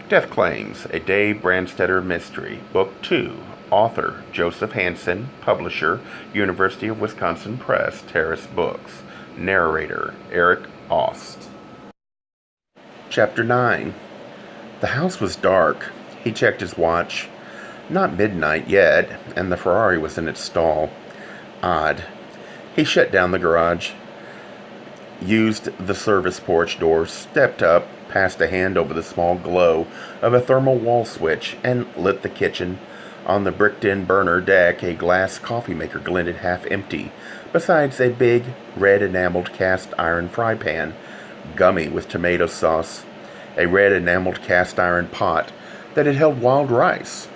Death Claims, a Dave Brandstetter mystery. Book 2. Author, Joseph Hansen. Publisher, University of Wisconsin Press, Terrace Books. Narrator, Eric Aust. Chapter 9. The house was dark. He checked his watch. Not midnight yet, and the Ferrari was in its stall. Odd. He shut down the garage, used the service porch door, stepped up, passed a hand over the small glow of a thermal wall switch, and lit the kitchen. On the bricked-in burner deck, a glass coffee maker glinted half empty, besides a big, red enameled cast iron fry pan, gummy with tomato sauce, a red enameled cast iron pot that had held wild rice.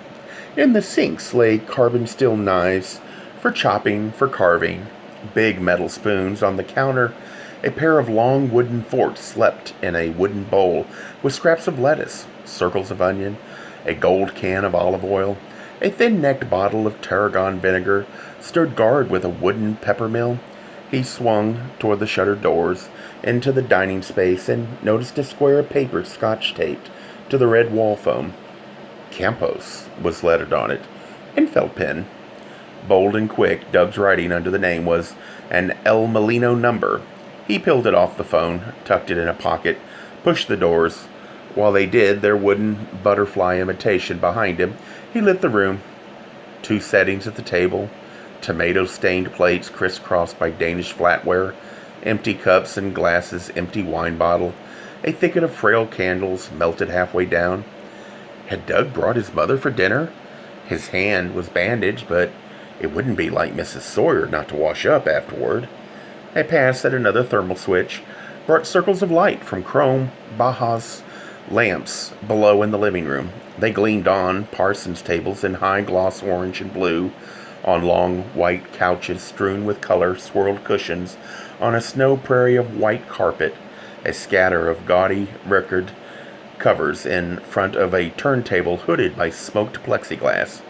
In the sinks lay carbon steel knives for chopping, for carving, big metal spoons. On the counter, a pair of long wooden forks slept in a wooden bowl with scraps of lettuce, circles of onion, a gold can of olive oil. A thin-necked bottle of tarragon vinegar stood guard with a wooden pepper mill. He swung toward the shuttered doors into the dining space and noticed a square of paper scotch-taped to the red wall foam. Campos was lettered on it, in felt pen. Bold and quick, Doug's writing under the name was an El Molino number. He peeled it off the phone, tucked it in a pocket, pushed the doors. While they did their wooden butterfly imitation behind him, he lit the room. 2 settings at the table, tomato-stained plates crisscrossed by Danish flatware, empty cups and glasses, empty wine bottle, a thicket of frail candles melted halfway down. Had Doug brought his mother for dinner? His hand was bandaged, but it wouldn't be like Mrs. Sawyer not to wash up afterward. A pass at another thermal switch brought circles of light from chrome Baja's lamps below in the living room. They gleamed on Parsons tables in high gloss orange and blue, on long white couches strewn with color-swirled cushions, on a snow prairie of white carpet, a scatter of gaudy record covers in front of a turntable hooded by smoked plexiglass.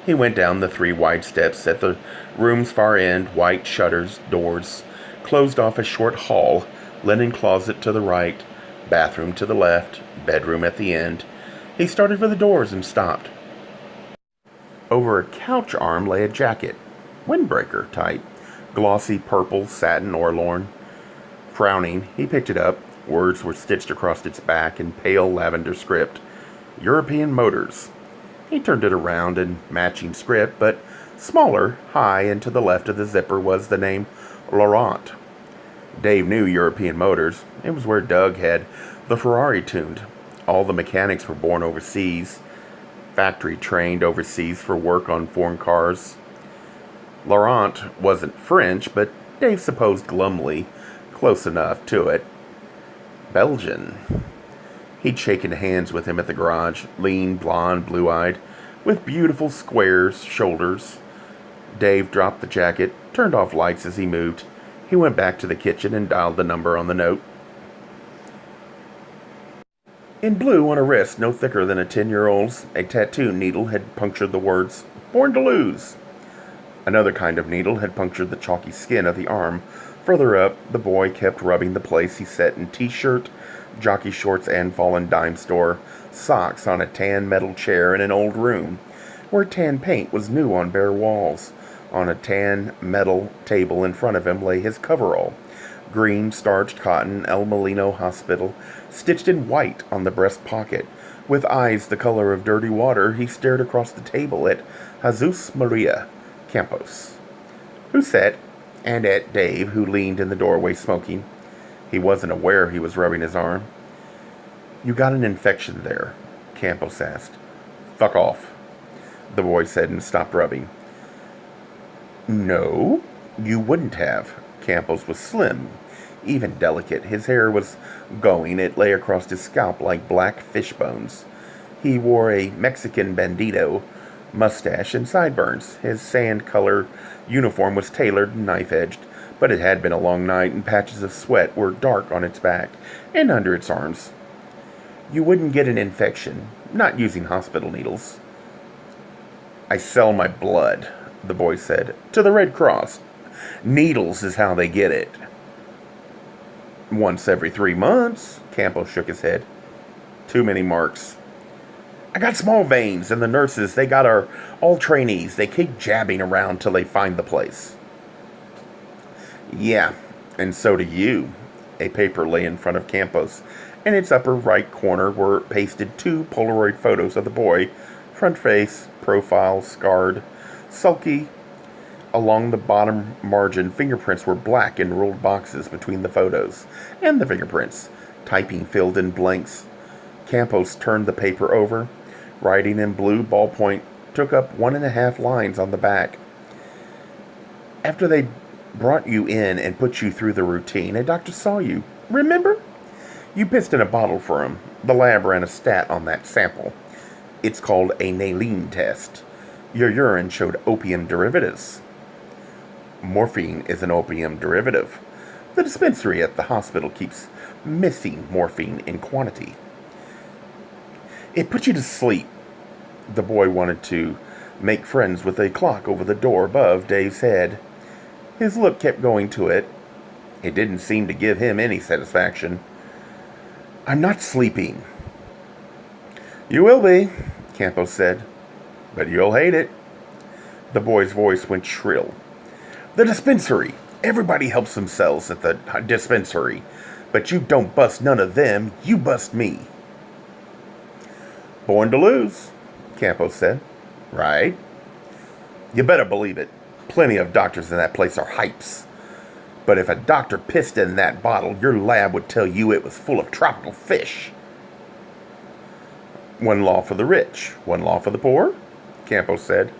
He went down the 3 wide steps. At the room's far end, white shutters, doors, closed off a short hall, linen closet to the right, bathroom to the left, bedroom at the end. He started for the doors and stopped. Over a couch arm lay a jacket, windbreaker type, glossy purple satin orlorn. Frowning, he picked it up. Words were stitched across its back in pale lavender script. European Motors. He turned it around in matching script, but smaller, high and to the left of the zipper was the name Laurent. Dave knew European Motors. It was where Doug had the Ferrari tuned. All the mechanics were born overseas, factory trained overseas for work on foreign cars. Laurent wasn't French, but Dave supposed glumly close enough to it. Belgian. He'd shaken hands with him at the garage, lean, blonde, blue-eyed, with beautiful square shoulders. Dave dropped the jacket, turned off lights as he moved. He went back to the kitchen and dialed the number on the note. In blue on a wrist no thicker than a 10-year-old's, a tattoo needle had punctured the words, "Born to Lose." Another kind of needle had punctured the chalky skin of the arm. Further up, the boy kept rubbing the place he sat in t-shirt, jockey shorts, and fallen dime store socks on a tan metal chair in an old room, where tan paint was new on bare walls. On a tan metal table in front of him lay his coverall, green starched cotton El Molino Hospital, stitched in white on the breast pocket. With eyes the color of dirty water, he stared across the table at Jesus Maria Campos, who sat, and at Dave, who leaned in the doorway smoking. He wasn't aware he was rubbing his arm. "You got an infection there?" Campos asked. "Fuck off," the boy said and stopped rubbing. "No, you wouldn't have." Campos was slim, even delicate. His hair was going. It lay across his scalp like black fish bones. He wore a Mexican bandito mustache and sideburns. His sand-color uniform was tailored and knife-edged, but it had been a long night, and patches of sweat were dark on its back and under its arms. "You wouldn't get an infection, not using hospital needles." "I sell my blood," the boy said, "to the Red Cross. Needles is how they get it." "Once every 3 months," Campbell shook his head. "Too many marks." I got small veins, and the nurses, they got our all trainees. They keep jabbing around till they find the place. Yeah, and so do you. A paper lay in front of Campos. In its upper right corner were pasted 2 Polaroid photos of the boy, front face, profile, scarred, sulky. Along the bottom margin, fingerprints were black in ruled boxes between the photos and the fingerprints. Typing filled in blanks. Campos turned the paper over. Writing in blue ballpoint took up 1.5 lines on the back. After they brought you in and put you through the routine, a doctor saw you. Remember? You pissed in a bottle for him. The lab ran a stat on that sample. It's called a Naline test. Your urine showed opium derivatives. Morphine is an opium derivative. The dispensary at the hospital keeps missing morphine in quantity. It put you to sleep. The boy wanted to make friends with a clock over the door above Dave's head. His look kept going to it. It didn't seem to give him any satisfaction. I'm not sleeping. You will be, Campos said, but you'll hate it. The boy's voice went shrill. The dispensary. Everybody helps themselves at the dispensary, but you don't bust none of them. You bust me. Born to lose, Campos said. Right. You better believe it. Plenty of doctors in that place are hypes. But if a doctor pissed in that bottle, your lab would tell you it was full of tropical fish. One law for the rich, one law for the poor, Campos said.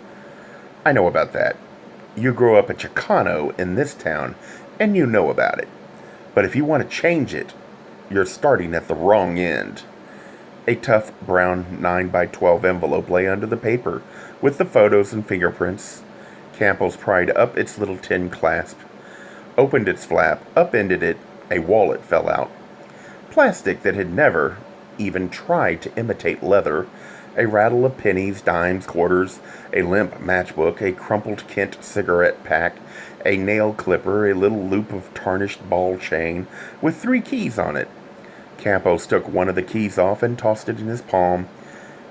I know about that. You grew up a Chicano in this town, and you know about it. But if you want to change it, you're starting at the wrong end. A tough brown 9x12 envelope lay under the paper, with the photos and fingerprints. Campos pried up its little tin clasp, opened its flap, upended it. A wallet fell out. Plastic that had never even tried to imitate leather. A rattle of pennies, dimes, quarters, a limp matchbook, a crumpled Kent cigarette pack, a nail clipper, a little loop of tarnished ball chain with 3 keys on it. Campos took one of the keys off and tossed it in his palm.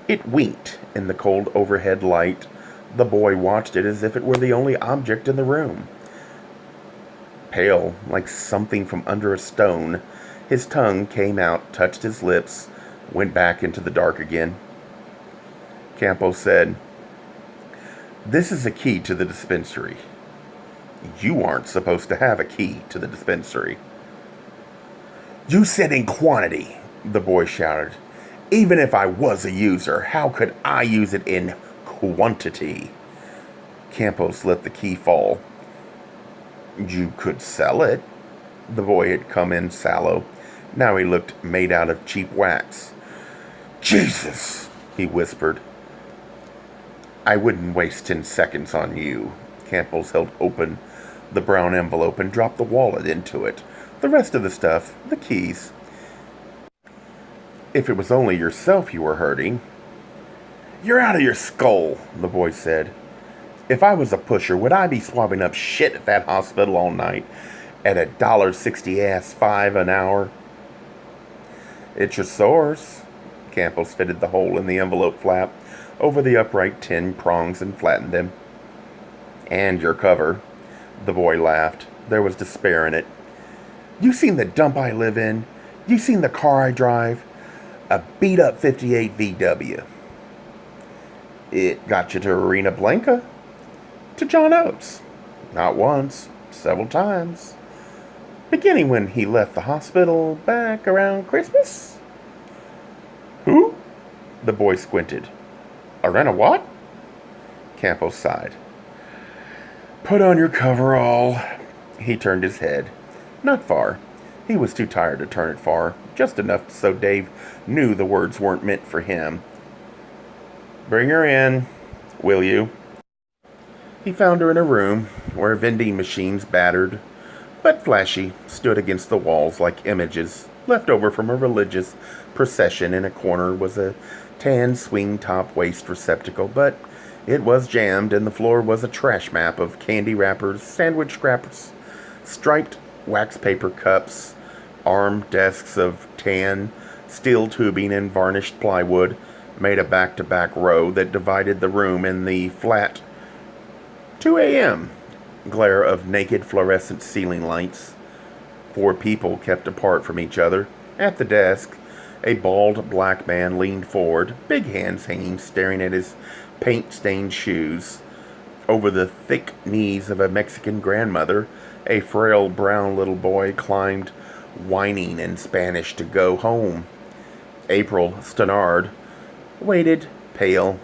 It winked in the cold overhead light. The boy watched it as if it were the only object in the room. Pale, like something from under a stone, his tongue came out, touched his lips, went back into the dark again. Campos said, This is a key to the dispensary. You aren't supposed to have a key to the dispensary. You said in quantity, the boy shouted. Even if I was a user, how could I use it in quantity? Campos let the key fall. You could sell it. The boy had come in sallow. Now he looked made out of cheap wax. Jesus, he whispered. I wouldn't waste 10 seconds on you. Campos held open the brown envelope and dropped the wallet into it. The rest of the stuff, the keys. If it was only yourself you were hurting. You're out of your skull, the boy said. If I was a pusher, would I be swabbing up shit at that hospital all night at $1.60 an hour? It's your source. Campos fitted the hole in the envelope flap over the upright tin prongs and flattened them. And your cover. The boy laughed. There was despair in it. You seen the dump I live in? You seen the car I drive? A beat-up 58 VW. It got you to Arena Blanca? To John Oates. Not once, several times. Beginning when he left the hospital back around Christmas? Who? The boy squinted. Arena what? Campos sighed. Put on your coverall. He turned his head. Not far. He was too tired to turn it far, just enough so Dave knew the words weren't meant for him. Bring her in, will you? He found her in a room where vending machines, battered but flashy, stood against the walls like images left over from a religious procession. In a corner was a tan swing-top waste receptacle, but it was jammed, and the floor was a trash map of candy wrappers, sandwich scraps, striped wax paper cups, arm desks of tan, steel tubing, and varnished plywood. made a back-to-back row that divided the room in the flat 2 a.m. glare of naked fluorescent ceiling lights. 4 people kept apart from each other. At the desk, a bald black man leaned forward, big hands hanging, staring at his paint-stained shoes. Over the thick knees of a Mexican grandmother, a frail brown little boy climbed, whining in Spanish to go home. April Stannard waited, pale,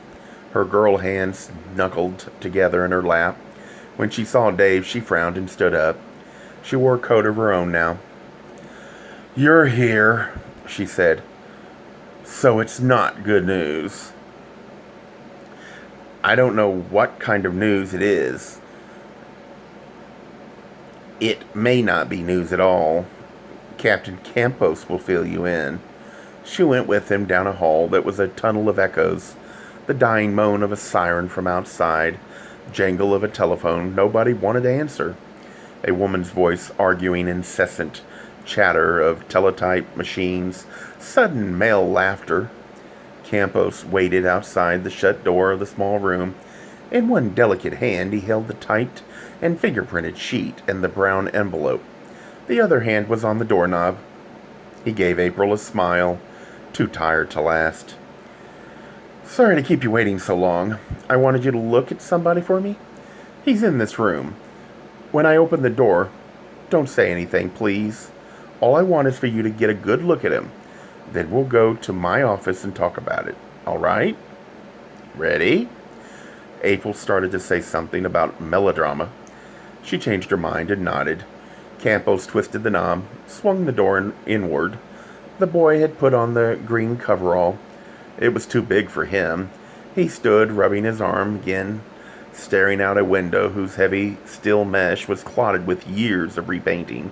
her girl hands knuckled together in her lap. When she saw Dave, she frowned and stood up. She wore a coat of her own now. "You're here," she said. "So it's not good news." "I don't know what kind of news it is." "It may not be news at all. Captain Campos will fill you in." She went with him down a hall that was a tunnel of echoes, the dying moan of a siren from outside, jangle of a telephone nobody wanted to answer, a woman's voice arguing incessant chatter of teletype machines, sudden male laughter. Campos waited outside the shut door of the small room. In one delicate hand he held the typed and fingerprinted sheet and the brown envelope. The other hand was on the doorknob. He gave April a smile, too tired to last. "Sorry to keep you waiting so long. I wanted you to look at somebody for me. He's in this room. When I open the door, don't say anything, please. All I want is for you to get a good look at him. Then we'll go to my office and talk about it. All right? Ready?" April started to say something about melodrama. She changed her mind and nodded. Campos twisted the knob, swung the door inward. The boy had put on the green coverall. It was too big for him. He stood, rubbing his arm again, staring out a window whose heavy steel mesh was clotted with years of repainting.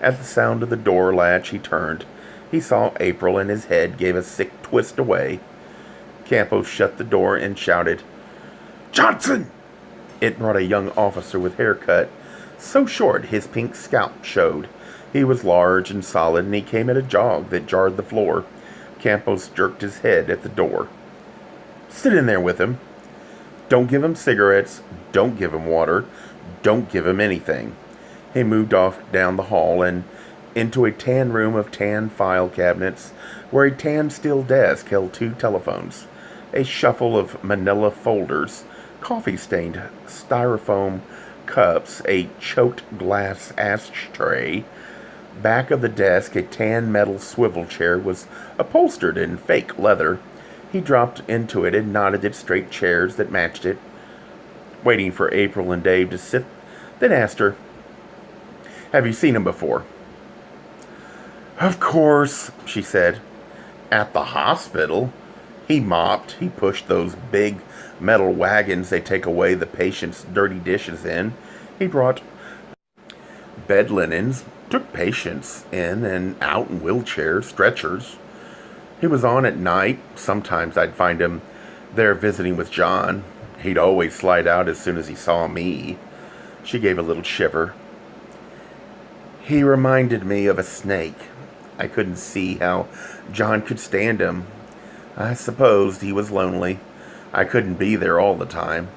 At the sound of the door latch, he turned. He saw April, and his head gave a sick twist away. Campos shut the door and shouted, "Johnson!" It brought a young officer with haircut so short his pink scalp showed. He was large and solid, and he came at a jog that jarred the floor. Campos jerked his head at the door. "Sit in there with him. Don't give him cigarettes. Don't give him water. Don't give him anything." He moved off down the hall and into a tan room of tan file cabinets, where a tan steel desk held 2 telephones, a shuffle of manila folders, coffee-stained styrofoam cups, a choked glass ashtray. Back of the desk, a tan metal swivel chair was upholstered in fake leather. He dropped into it and nodded at straight chairs that matched it, waiting for April and Dave to sit, then asked her, "Have you seen him before?" "Of course," she said. "At the hospital. He mopped. He pushed those big metal wagons they take away the patients' dirty dishes in. He brought bed linens, took patients in and out in wheelchairs, stretchers. He was on at night. Sometimes I'd find him there visiting with John. He'd always slide out as soon as he saw me." She gave a little shiver. "He reminded me of a snake. I couldn't see how John could stand him. I supposed he was lonely. I couldn't be there all the time."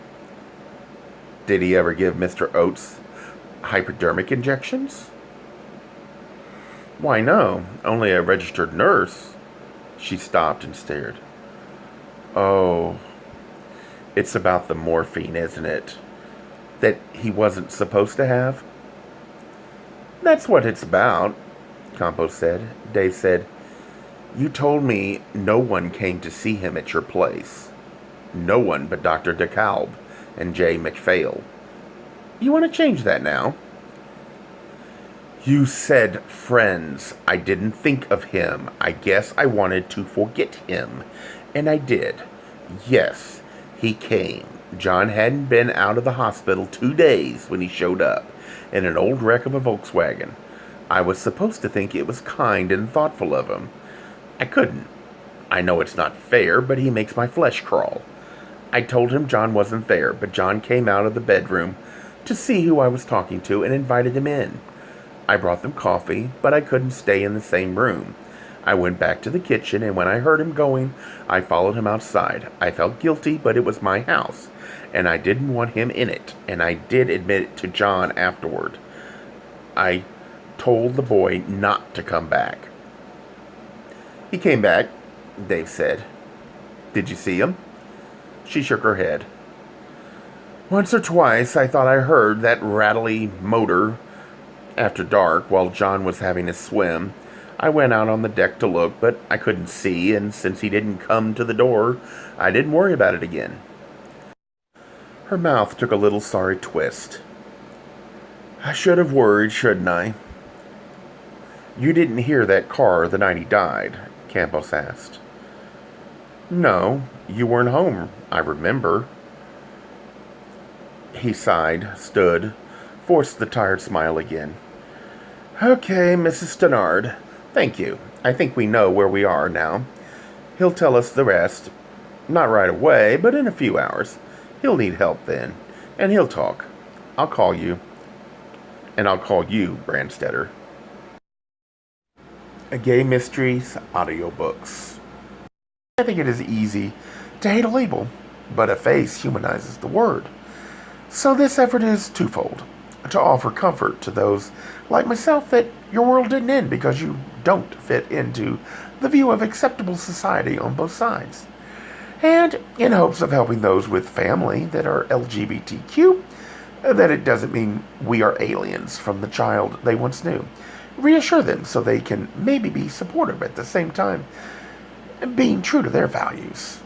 "Did he ever give Mr. Oates hypodermic injections?" "Why, no. Only a registered nurse." She stopped and stared. "Oh, it's about the morphine, isn't it? That he wasn't supposed to have?" "That's what it's about," Campos said. Dave said, "You told me no one came to see him at your place. No one but Dr. DeKalb and Jay McPhail. You want to change that now?" "You said friends. I didn't think of him. I guess I wanted to forget him. And I did. Yes, he came. John hadn't been out of the hospital 2 days when he showed up, in an old wreck of a Volkswagen. I was supposed to think it was kind and thoughtful of him. I couldn't. I know it's not fair, but he makes my flesh crawl. I told him John wasn't there, but John came out of the bedroom to see who I was talking to and invited him in. I brought them coffee, but I couldn't stay in the same room. I went back to the kitchen, and when I heard him going, I followed him outside. I felt guilty, but it was my house, and I didn't want him in it, and I did admit it to John afterward. I told the boy not to come back. He came back, Dave said. Did you see him? She shook her head. Once or twice I thought I heard that rattly motor after dark while John was having a swim. I went out on the deck to look, but I couldn't see, and since he didn't come to the door, I didn't worry about it again. Her mouth took a little sorry twist. I should have worried, shouldn't I? You didn't hear that car the night he died? Campos asked. No, you weren't home, I remember. He sighed, stood, forced the tired smile again. Okay, Mrs. Stannard. Thank you. I think we know where we are now. He'll tell us the rest. Not right away, but in a few hours. He'll need help then, and he'll talk. I'll call you. And I'll call you, Brandstetter. A Gay Mysteries Audiobooks. I think it is easy to hate a label, but a face humanizes the word. So this effort is twofold. To offer comfort to those like myself that your world didn't end because you don't fit into the view of acceptable society on both sides. And in hopes of helping those with family that are LGBTQ, that it doesn't mean we are aliens from the child they once knew. Reassure them so they can maybe be supportive at the same time, being true to their values.